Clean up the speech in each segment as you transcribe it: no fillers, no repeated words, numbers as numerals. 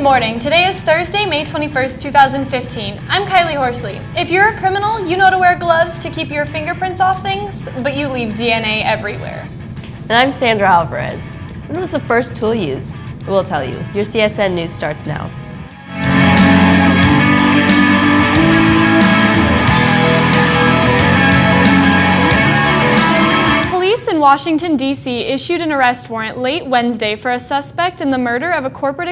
morning. Today is Thursday, May 21st, 2015. I'm Kylie Horsley. If you're a criminal, you know to wear gloves to keep your fingerprints off things, but you leave DNA everywhere. And I'm Sandra Alvarez. When was the first tool used? We'll tell you. Your CSN News starts now. Police in Washington, D.C. issued an arrest warrant late Wednesday for a suspect in the murder of a corporate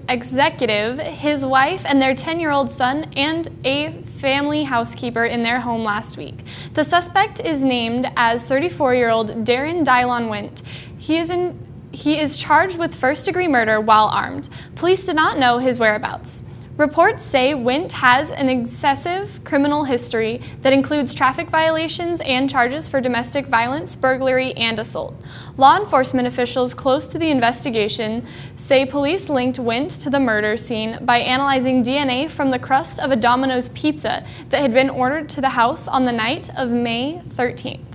executive, his wife, and their 10-year-old son, and a family housekeeper in their home last week. The suspect is named as 34-year-old Darren Dylon Wint. He is charged with first-degree murder while armed. Police did not know his whereabouts. Reports say Wint has an excessive criminal history that includes traffic violations and charges for domestic violence, burglary, and assault. Law enforcement officials close to the investigation say police linked Wint to the murder scene by analyzing DNA from the crust of a Domino's pizza that had been ordered to the house on the night of May 13th.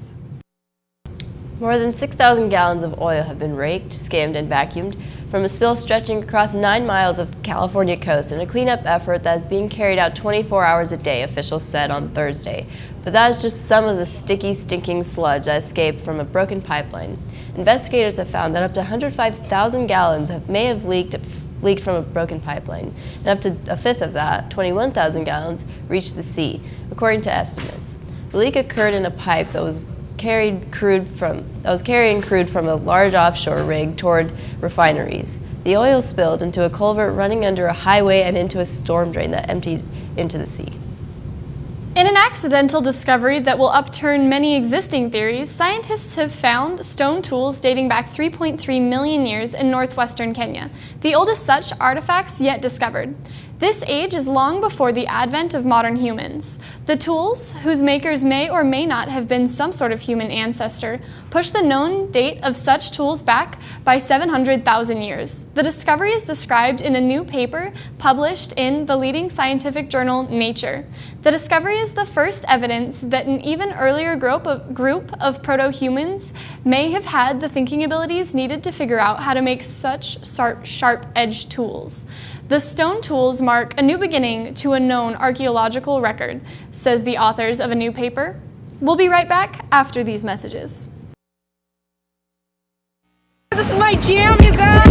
More than 6,000 gallons of oil have been raked, skimmed, and vacuumed from a spill stretching across 9 miles of the California coast in a cleanup effort that is being carried out 24 hours a day, officials said on Thursday. But that is just some of the sticky, stinking sludge that escaped from a broken pipeline. Investigators have found that up to 105,000 gallons may have leaked from a broken pipeline, and up to a fifth of that, 21,000 gallons, reached the sea, according to estimates. The leak occurred in a pipe that was carrying crude from a large offshore rig toward refineries. The oil spilled into a culvert running under a highway and into a storm drain that emptied into the sea. In an accidental discovery that will upturn many existing theories, scientists have found stone tools dating back 3.3 million years in northwestern Kenya, the oldest such artifacts yet discovered. This age is long before the advent of modern humans. The tools, whose makers may or may not have been some sort of human ancestor, push the known date of such tools back by 700,000 years. The discovery is described in a new paper published in the leading scientific journal Nature. The discovery is the first evidence that an even earlier group of proto-humans may have had the thinking abilities needed to figure out how to make such sharp-edged tools. The stone tools mark a new beginning to a known archaeological record, says the authors of a new paper. We'll be right back after these messages. This is my jam, you guys!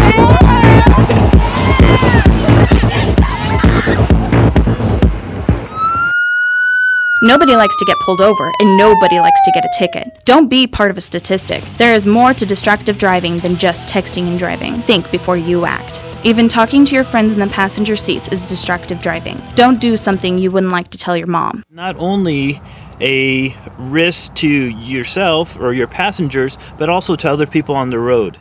Nobody likes to get pulled over, and nobody likes to get a ticket. Don't be part of a statistic. There is more to distracted driving than just texting and driving. Think before you act. Even talking to your friends in the passenger seats is distracted driving. Don't do something you wouldn't like to tell your mom. Not only a risk to yourself or your passengers, but also to other people on the road.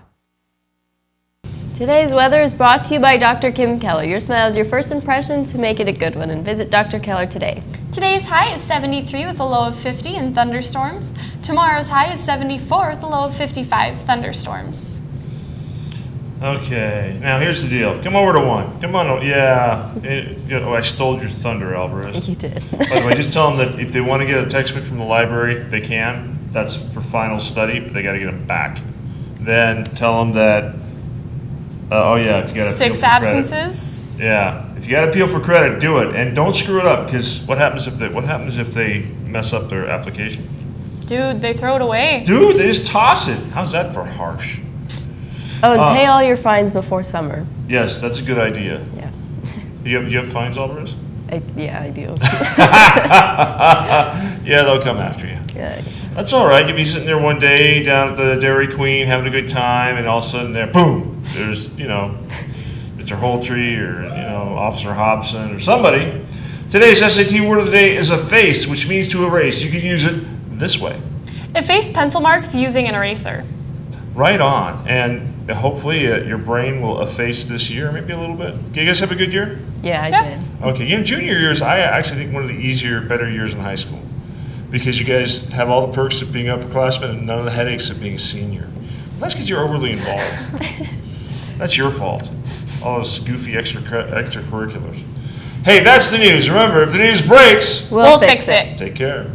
Today's weather is brought to you by Dr. Kim Keller. Your smile is your first impression, so make it a good one, and visit Dr. Keller today. Today's high is 73 with a low of 50 and thunderstorms. Tomorrow's high is 74 with a low of 55 thunderstorms. Okay, now here's the deal. Come over to one. Come on, yeah. I stole your thunder, Alvarez. You did. By the way, just tell them that if they want to get a textbook from the library, they can. That's for final study, but they got to get them back. Then tell them that, if you got to 6 absences. Yeah, if you got to appeal for credit, do it, and don't screw it up. Because what happens if they mess up their application? Dude, they throw it away. Dude, they just toss it. How's that for harsh? Oh, and pay all your fines before summer. Yes, that's a good idea. Yeah. You have fines, Alvarez? Yeah, I do. Yeah, they'll come after you. Yeah. That's all right. You'll be sitting there one day down at the Dairy Queen having a good time, and all of a sudden, there, boom! There's Mr. Holtree or Officer Hobson or somebody. Today's SAT word of the day is efface, which means to erase. You can use it this way. Efface pencil marks using an eraser. Right on, and hopefully your brain will efface this year, maybe a little bit. You guys have a good year? Yeah, I did. Okay, junior years, I actually think one of the better years in high school, because you guys have all the perks of being upperclassmen and none of the headaches of being a senior. Well, that's because you're overly involved. That's your fault. All those goofy extracurriculars. Hey, that's the news. Remember, if the news breaks, we'll fix it. Take care.